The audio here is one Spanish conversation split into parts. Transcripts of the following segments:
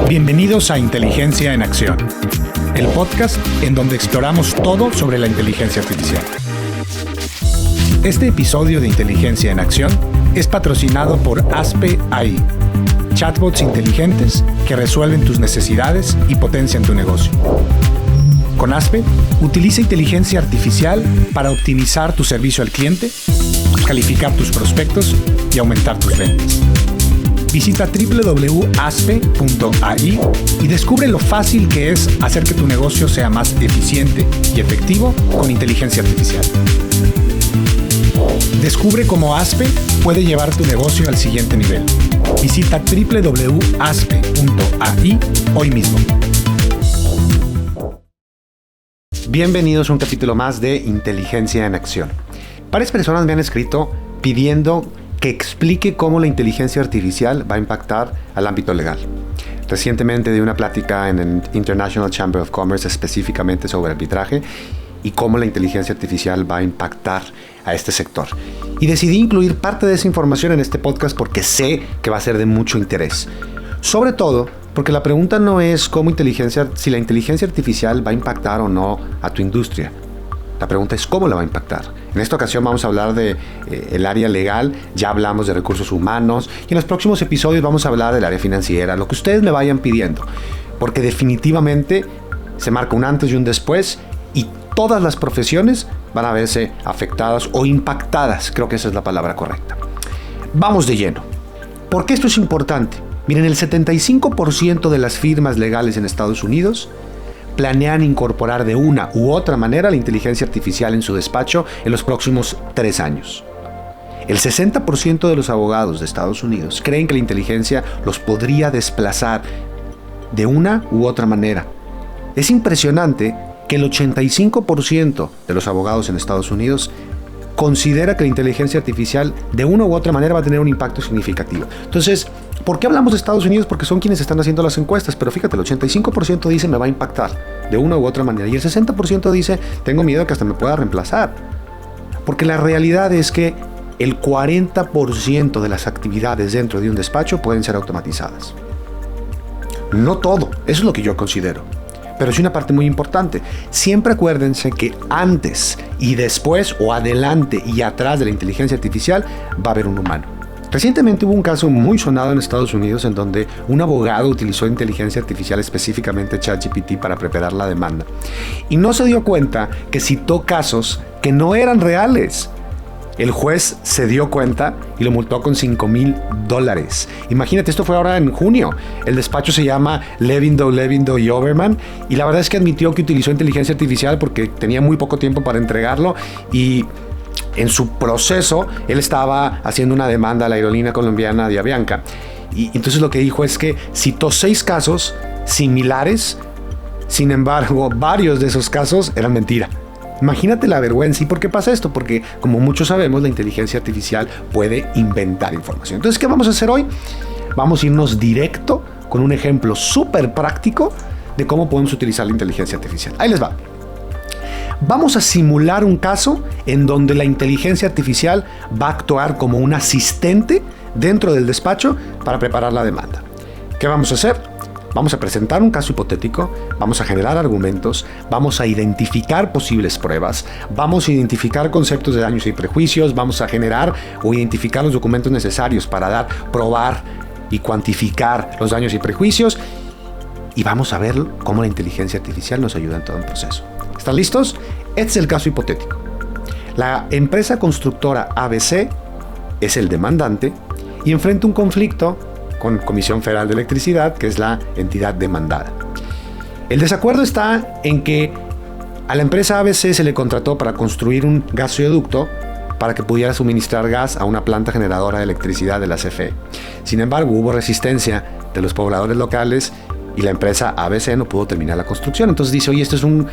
Bienvenidos a Inteligencia en Acción, el podcast en donde exploramos todo sobre la inteligencia artificial. Este episodio de Inteligencia en Acción es patrocinado por Aspe AI, chatbots inteligentes que resuelven tus necesidades y potencian tu negocio. Con Aspe, utiliza inteligencia artificial para optimizar tu servicio al cliente, calificar tus prospectos y aumentar tus ventas. Visita www.aspe.ai y descubre lo fácil que es hacer que tu negocio sea más eficiente y efectivo con inteligencia artificial. Descubre cómo Aspe puede llevar tu negocio al siguiente nivel. Visita www.aspe.ai hoy mismo. Bienvenidos a un capítulo más de Inteligencia en Acción. Varias personas me han escrito pidiendo que explique cómo la inteligencia artificial va a impactar al ámbito legal. Recientemente di una plática en el International Chamber of Commerce específicamente sobre arbitraje y cómo la inteligencia artificial va a impactar a este sector. Y decidí incluir parte de esa información en este podcast porque sé que va a ser de mucho interés. Sobre todo porque la pregunta no es si la inteligencia artificial va a impactar o no a tu industria. La pregunta es cómo la va a impactar. En esta ocasión vamos a hablar de el área legal, ya hablamos de recursos humanos y en los próximos episodios vamos a hablar del área financiera, lo que ustedes me vayan pidiendo, porque definitivamente se marca un antes y un después y todas las profesiones van a verse afectadas o impactadas, creo que esa es la palabra correcta. Vamos de lleno. ¿Por qué esto es importante? Miren, el 75% de las firmas legales en Estados Unidos planean incorporar de una u otra manera la inteligencia artificial en su despacho en los próximos 3 años. El 60% de los abogados de Estados Unidos creen que la inteligencia los podría desplazar de una u otra manera. Es impresionante que el 85% de los abogados en Estados Unidos considera que la inteligencia artificial de una u otra manera va a tener un impacto significativo. Entonces, ¿por qué hablamos de Estados Unidos? Porque son quienes están haciendo las encuestas, pero fíjate, el 85% dice me va a impactar de una u otra manera y el 60% dice tengo miedo que hasta me pueda reemplazar. Porque la realidad es que el 40% de las actividades dentro de un despacho pueden ser automatizadas. No todo, eso es lo que yo considero. Pero es una parte muy importante. Siempre acuérdense que antes y después o adelante y atrás de la inteligencia artificial va a haber un humano. Recientemente hubo un caso muy sonado en Estados Unidos en donde un abogado utilizó inteligencia artificial, específicamente ChatGPT, para preparar la demanda. Y no se dio cuenta que citó casos que no eran reales. El juez se dio cuenta y lo multó con $5,000. Imagínate, esto fue ahora en junio. El despacho se llama Levindo y Overman y la verdad es que admitió que utilizó inteligencia artificial porque tenía muy poco tiempo para entregarlo y en su proceso él estaba haciendo una demanda a la aerolínea colombiana de Avianca. Y entonces lo que dijo es que citó 6 casos similares, sin embargo varios de esos casos eran mentira. Imagínate la vergüenza. ¿Y por qué pasa esto? Porque, como muchos sabemos, la inteligencia artificial puede inventar información. Entonces, ¿qué vamos a hacer hoy? Vamos a irnos directo con un ejemplo súper práctico de cómo podemos utilizar la inteligencia artificial. Ahí les va. Vamos a simular un caso en donde la inteligencia artificial va a actuar como un asistente dentro del despacho para preparar la demanda. ¿Qué vamos a hacer? Vamos a presentar un caso hipotético, vamos a generar argumentos, vamos a identificar posibles pruebas, vamos a identificar conceptos de daños y prejuicios, vamos a generar o identificar los documentos necesarios para probar y cuantificar los daños y prejuicios y vamos a ver cómo la inteligencia artificial nos ayuda en todo el proceso. ¿Están listos? Este es el caso hipotético. La empresa constructora ABC es el demandante y enfrenta un conflicto con Comisión Federal de Electricidad, que es la entidad demandada. El desacuerdo está en que a la empresa ABC se le contrató para construir un gasoducto para que pudiera suministrar gas a una planta generadora de electricidad de la CFE. Sin embargo, hubo resistencia de los pobladores locales y la empresa ABC no pudo terminar la construcción. Entonces dice, oye, esto es un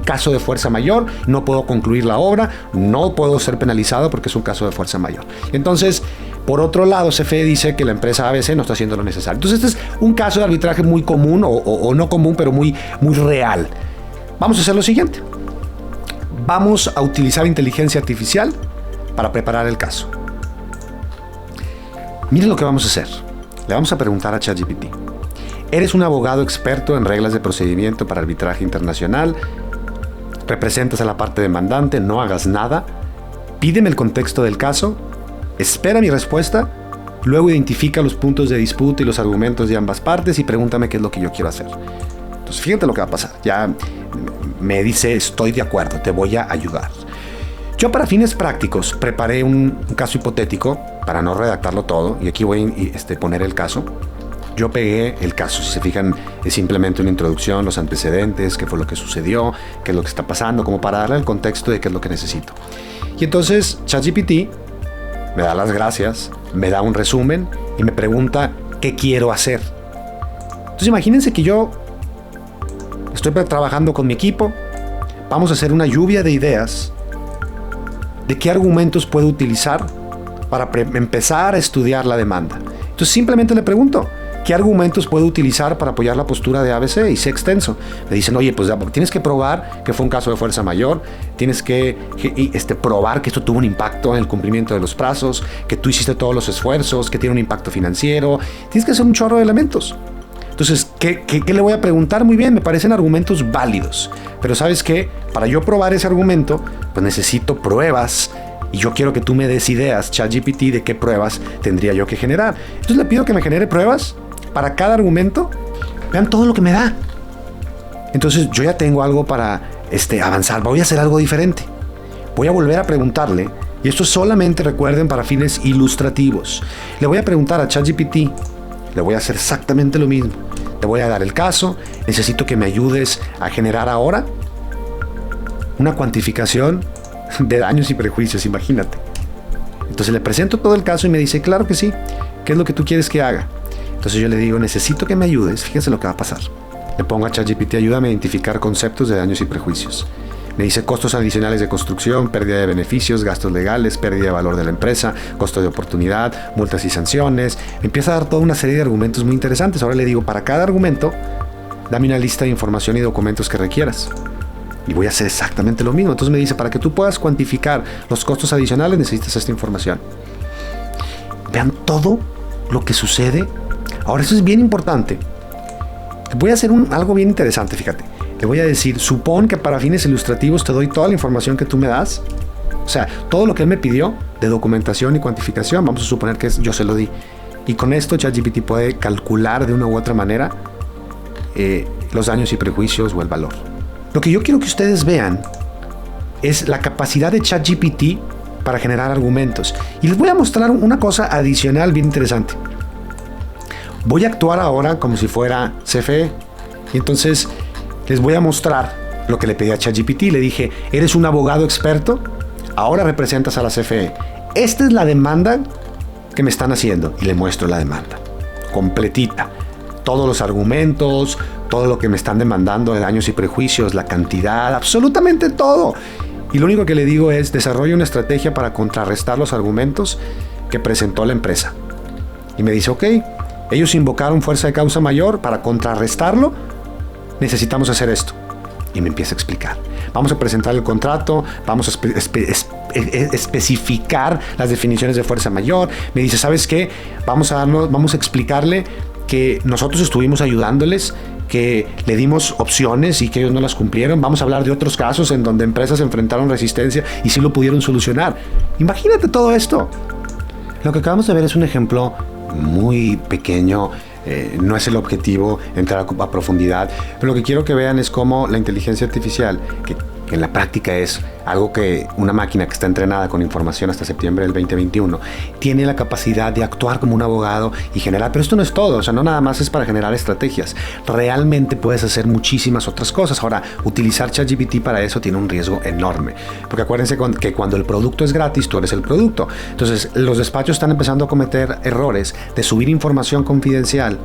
caso de fuerza mayor, no puedo concluir la obra, no puedo ser penalizado porque es un caso de fuerza mayor. Entonces, por otro lado, CFE dice que la empresa ABC no está haciendo lo necesario. Entonces, este es un caso de arbitraje muy común, o no común, pero muy real. Vamos a hacer lo siguiente. Vamos a utilizar inteligencia artificial para preparar el caso. Miren lo que vamos a hacer. Le vamos a preguntar a ChatGPT: Eres un abogado experto en reglas de procedimiento para arbitraje internacional. Representas a la parte demandante, no hagas nada. Pídeme el contexto del caso. Espera mi respuesta. Luego identifica los puntos de disputa y los argumentos de ambas partes y pregúntame qué es lo que yo quiero hacer. Entonces, fíjate lo que va a pasar. Ya me dice, estoy de acuerdo, te voy a ayudar. Yo, para fines prácticos, preparé un caso hipotético para no redactarlo todo. Y aquí voy a poner el caso. Yo pegué el caso, si se fijan, es simplemente una introducción, los antecedentes, qué fue lo que sucedió, qué es lo que está pasando, como para darle el contexto de qué es lo que necesito. Y entonces ChatGPT me da las gracias, me da un resumen y me pregunta qué quiero hacer. Entonces imagínense que yo estoy trabajando con mi equipo, vamos a hacer una lluvia de ideas de qué argumentos puedo utilizar para empezar a estudiar la demanda. Entonces simplemente le pregunto, ¿qué argumentos puedo utilizar para apoyar la postura de ABC y C extenso? Me dicen, oye, pues tienes que probar que fue un caso de fuerza mayor, tienes que probar que esto tuvo un impacto en el cumplimiento de los plazos, que tú hiciste todos los esfuerzos, que tiene un impacto financiero, tienes que hacer un chorro de elementos. Entonces, ¿qué le voy a preguntar? Muy bien, me parecen argumentos válidos, pero ¿sabes qué? Para yo probar ese argumento, pues necesito pruebas. Y yo quiero que tú me des ideas, ChatGPT, de qué pruebas tendría yo que generar. Entonces le pido que me genere pruebas para cada argumento. Vean todo lo que me da. Entonces yo ya tengo algo para avanzar. Voy a hacer algo diferente. Voy a volver a preguntarle, y esto solamente recuerden para fines ilustrativos. Le voy a preguntar a ChatGPT, le voy a hacer exactamente lo mismo. Te voy a dar el caso, necesito que me ayudes a generar ahora una cuantificación de daños y prejuicios, imagínate. Entonces le presento todo el caso y me dice, claro que sí, ¿qué es lo que tú quieres que haga? Entonces yo le digo, necesito que me ayudes, fíjense lo que va a pasar. Le pongo a ChatGPT, ayúdame a identificar conceptos de daños y prejuicios. Me dice costos adicionales de construcción, pérdida de beneficios, gastos legales, pérdida de valor de la empresa, costo de oportunidad, multas y sanciones. Me empieza a dar toda una serie de argumentos muy interesantes. Ahora le digo, para cada argumento, dame una lista de información y documentos que requieras. Y voy a hacer exactamente lo mismo. Entonces me dice, para que tú puedas cuantificar los costos adicionales, necesitas esta información. Vean todo lo que sucede. Ahora, eso es bien importante. Voy a hacer algo bien interesante, fíjate. Le voy a decir, supón que para fines ilustrativos te doy toda la información que tú me das. O sea, todo lo que él me pidió de documentación y cuantificación, vamos a suponer que yo se lo di. Y con esto ChatGPT puede calcular de una u otra manera los daños y prejuicios o el valor. Lo que yo quiero que ustedes vean es la capacidad de ChatGPT para generar argumentos. Y les voy a mostrar una cosa adicional bien interesante. Voy a actuar ahora como si fuera CFE. Y entonces les voy a mostrar lo que le pedí a ChatGPT. Le dije, ¿eres un abogado experto? Ahora representas a la CFE. Esta es la demanda que me están haciendo. Y le muestro la demanda completita. Todos los argumentos, todo lo que me están demandando de daños y prejuicios, la cantidad, absolutamente todo. Y lo único que le digo es, desarrolla una estrategia para contrarrestar los argumentos que presentó la empresa. Y me dice, ok, ellos invocaron fuerza de causa mayor, para contrarrestarlo necesitamos hacer esto. Y me empieza a explicar. Vamos a presentar el contrato, vamos a especificar las definiciones de fuerza mayor. Me dice, ¿sabes qué? Vamos a explicarle que nosotros estuvimos ayudándoles, que le dimos opciones y que ellos no las cumplieron. Vamos a hablar de otros casos en donde empresas enfrentaron resistencia y sí lo pudieron solucionar. Imagínate todo esto. Lo que acabamos de ver es un ejemplo muy pequeño. No es el objetivo entrar a profundidad, pero lo que quiero que vean es cómo la inteligencia artificial, que en la práctica es algo que una máquina que está entrenada con información hasta septiembre del 2021, tiene la capacidad de actuar como un abogado y generar, pero esto no es todo, o sea, no nada más es para generar estrategias, realmente puedes hacer muchísimas otras cosas. Ahora, utilizar ChatGPT para eso tiene un riesgo enorme, porque acuérdense que cuando el producto es gratis, tú eres el producto. Entonces, los despachos están empezando a cometer errores de subir información confidencial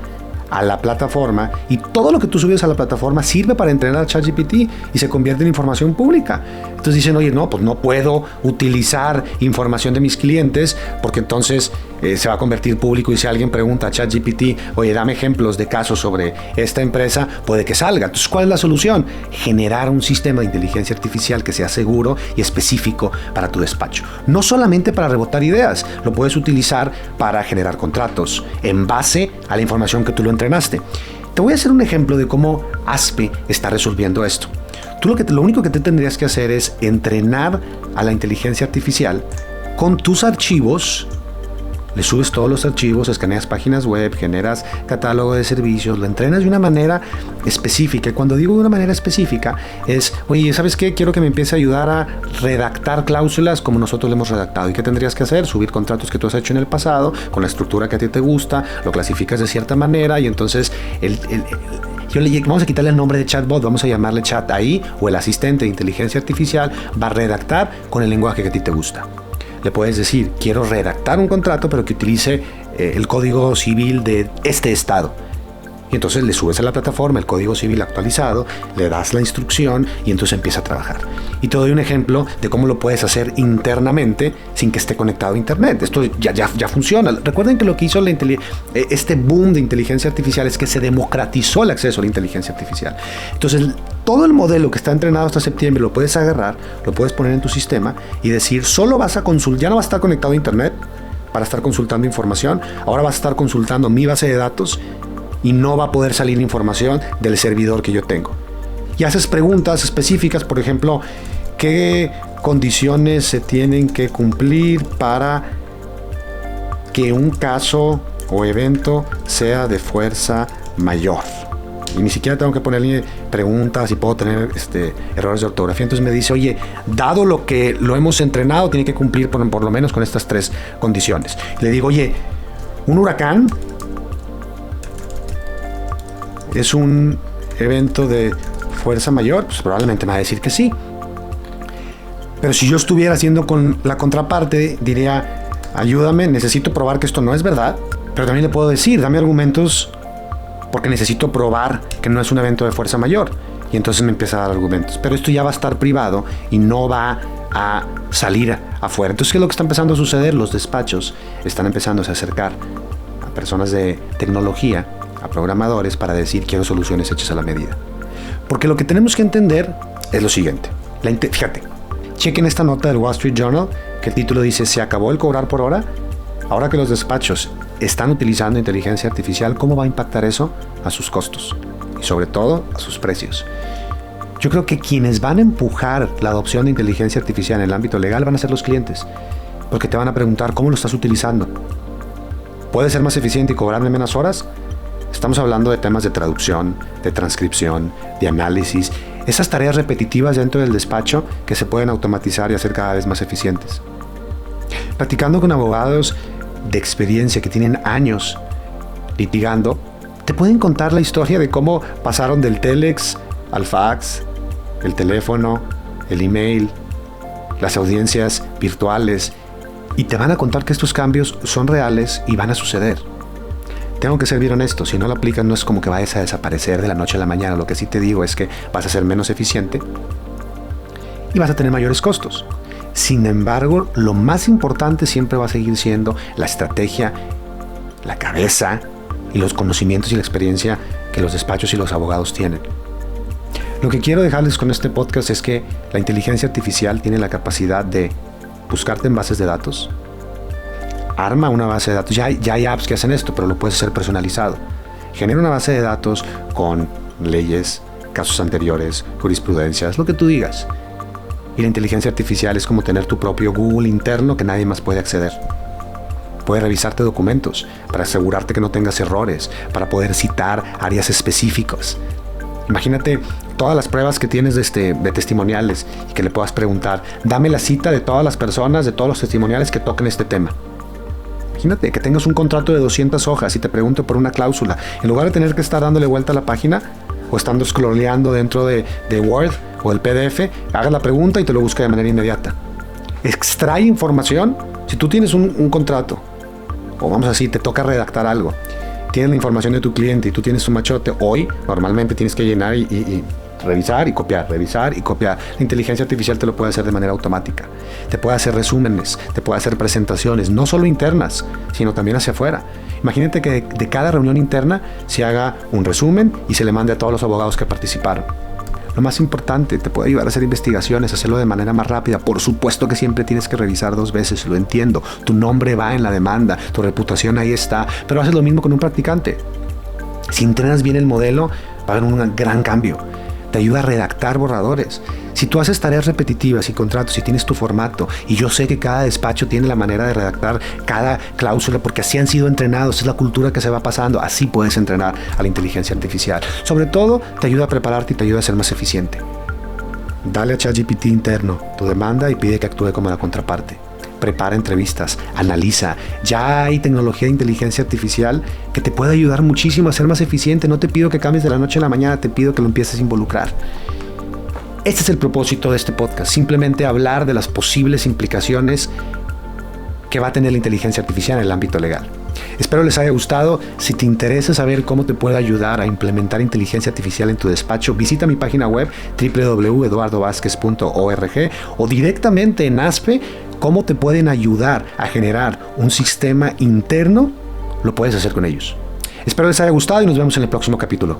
a la plataforma, y todo lo que tú subes a la plataforma sirve para entrenar a ChatGPT y se convierte en información pública. Entonces dicen, oye, no, pues no puedo utilizar información de mis clientes porque entonces se va a convertir público, y si alguien pregunta a ChatGPT, oye, dame ejemplos de casos sobre esta empresa, puede que salga. Entonces, ¿cuál es la solución? Generar un sistema de inteligencia artificial que sea seguro y específico para tu despacho. No solamente para rebotar ideas, lo puedes utilizar para generar contratos en base a la información que tú lo entrenaste. Te voy a hacer un ejemplo de cómo ASPE está resolviendo esto. Tú lo único que te tendrías que hacer es entrenar a la inteligencia artificial con tus archivos. Le subes todos los archivos, escaneas páginas web, generas catálogo de servicios, lo entrenas de una manera específica. Y cuando digo de una manera específica es, oye, ¿sabes qué? Quiero que me empiece a ayudar a redactar cláusulas como nosotros lo hemos redactado. ¿Y qué tendrías que hacer? Subir contratos que tú has hecho en el pasado, con la estructura que a ti te gusta, lo clasificas de cierta manera y entonces vamos a quitarle el nombre de chatbot, vamos a llamarle chat AI, o el asistente de inteligencia artificial va a redactar con el lenguaje que a ti te gusta. Le puedes decir, quiero redactar un contrato, pero que utilice el código civil de este estado. Y entonces le subes a la plataforma el código civil actualizado, le das la instrucción y entonces empieza a trabajar. Y te doy un ejemplo de cómo lo puedes hacer internamente sin que esté conectado a internet. Esto ya funciona. Recuerden que lo que hizo este boom de inteligencia artificial es que se democratizó el acceso a la inteligencia artificial. Entonces, todo el modelo que está entrenado hasta septiembre lo puedes agarrar, lo puedes poner en tu sistema y decir, solo vas a consultar, ya no vas a estar conectado a internet para estar consultando información, ahora vas a estar consultando mi base de datos y no va a poder salir información del servidor que yo tengo. Y haces preguntas específicas, por ejemplo, ¿qué condiciones se tienen que cumplir para que un caso o evento sea de fuerza mayor? Y ni siquiera tengo que ponerle preguntas y puedo tener errores de ortografía. Entonces me dice, oye, dado lo que lo hemos entrenado, tiene que cumplir por lo menos con estas 3 condiciones. Le digo, oye, un huracán ¿es un evento de fuerza mayor? Pues probablemente me va a decir que sí. Pero si yo estuviera haciendo con la contraparte, diría, ayúdame, necesito probar que esto no es verdad. Pero también le puedo decir, dame argumentos porque necesito probar que no es un evento de fuerza mayor. Y entonces me empieza a dar argumentos. Pero esto ya va a estar privado y no va a salir afuera. Entonces, ¿qué es lo que está empezando a suceder? Los despachos están empezando a acercar a personas de tecnología, a programadores, para decir, quiero soluciones hechas a la medida. Porque lo que tenemos que entender es lo siguiente. Fíjate, chequen esta nota del Wall Street Journal, que el título dice, ¿se acabó el cobrar por hora? Ahora que los despachos están utilizando inteligencia artificial, ¿cómo va a impactar eso a sus costos? Y sobre todo, a sus precios. Yo creo que quienes van a empujar la adopción de inteligencia artificial en el ámbito legal van a ser los clientes. Porque te van a preguntar, ¿cómo lo estás utilizando? ¿Puede ser más eficiente y cobrarme menos horas? Estamos hablando de temas de traducción, de transcripción, de análisis, esas tareas repetitivas dentro del despacho que se pueden automatizar y hacer cada vez más eficientes. Platicando con abogados de experiencia que tienen años litigando, te pueden contar la historia de cómo pasaron del telex al fax, el teléfono, el email, las audiencias virtuales, y te van a contar que estos cambios son reales y van a suceder. Tengo que ser bien honesto, si no lo aplicas no es como que vayas a desaparecer de la noche a la mañana. Lo que sí te digo es que vas a ser menos eficiente y vas a tener mayores costos. Sin embargo, lo más importante siempre va a seguir siendo la estrategia, la cabeza y los conocimientos y la experiencia que los despachos y los abogados tienen. Lo que quiero dejarles con este podcast es que la inteligencia artificial tiene la capacidad de buscarte en bases de datos. Arma una base de datos. Ya hay apps que hacen esto, pero lo puedes hacer personalizado. Genera una base de datos con leyes, casos anteriores, jurisprudencias, lo que tú digas. Y la inteligencia artificial es como tener tu propio Google interno que nadie más puede acceder. Puede revisarte documentos para asegurarte que no tengas errores, para poder citar áreas específicas. Imagínate todas las pruebas que tienes de testimoniales y que le puedas preguntar, dame la cita de todas las personas, de todos los testimoniales que toquen este tema. Imagínate que tengas un contrato de 200 hojas y te pregunto por una cláusula. En lugar de tener que estar dándole vuelta a la página o estando scrolleando dentro de Word o el PDF, haga la pregunta y te lo busca de manera inmediata. Extrae información. Si tú tienes un contrato, o vamos a decir, te toca redactar algo, tienes la información de tu cliente y tú tienes un machote, hoy normalmente tienes que llenar y revisar y copiar, revisar y copiar. La inteligencia artificial te lo puede hacer de manera automática. Te puede hacer resúmenes, te puede hacer presentaciones, no solo internas, sino también hacia afuera. Imagínate que de cada reunión interna se haga un resumen y se le mande a todos los abogados que participaron. Lo más importante, te puede ayudar a hacer investigaciones, hacerlo de manera más rápida. Por supuesto que siempre tienes que revisar 2 veces, lo entiendo. Tu nombre va en la demanda, tu reputación ahí está, pero haces lo mismo con un practicante. Si entrenas bien el modelo, va a haber un gran cambio. Te ayuda a redactar borradores. Si tú haces tareas repetitivas y contratos y tienes tu formato, y yo sé que cada despacho tiene la manera de redactar cada cláusula porque así han sido entrenados, es la cultura que se va pasando, así puedes entrenar a la inteligencia artificial. Sobre todo, te ayuda a prepararte y te ayuda a ser más eficiente. Dale a ChatGPT interno tu demanda y pide que actúe como la contraparte. Prepara entrevistas, analiza. Ya hay tecnología de inteligencia artificial que te puede ayudar muchísimo a ser más eficiente. No te pido que cambies de la noche a la mañana, te pido que lo empieces a involucrar. Este es el propósito de este podcast, simplemente hablar de las posibles implicaciones que va a tener la inteligencia artificial en el ámbito legal. Espero les haya gustado. Si te interesa saber cómo te puedo ayudar a implementar inteligencia artificial en tu despacho, visita mi página web www.eduardovazquez.org o directamente en ASPE. Cómo te pueden ayudar a generar un sistema interno, lo puedes hacer con ellos. Espero les haya gustado y nos vemos en el próximo capítulo.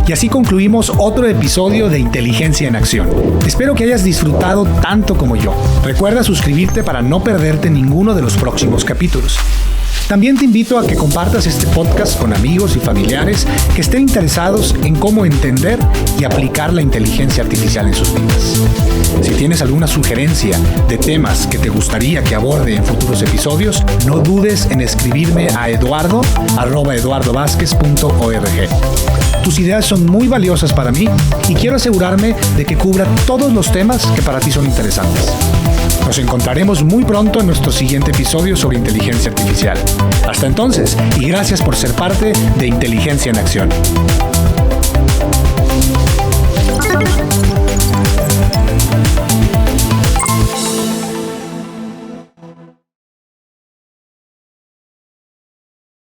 Y así concluimos otro episodio de Inteligencia en Acción. Espero que hayas disfrutado tanto como yo. Recuerda suscribirte para no perderte ninguno de los próximos capítulos. También te invito a que compartas este podcast con amigos y familiares que estén interesados en cómo entender y aplicar la inteligencia artificial en sus vidas. Si tienes alguna sugerencia de temas que te gustaría que aborde en futuros episodios, no dudes en escribirme a eduardo@eduardovazquez.org. Tus ideas son muy valiosas para mí y quiero asegurarme de que cubra todos los temas que para ti son interesantes. Nos encontraremos muy pronto en nuestro siguiente episodio sobre inteligencia artificial. Hasta entonces, y gracias por ser parte de Inteligencia en Acción.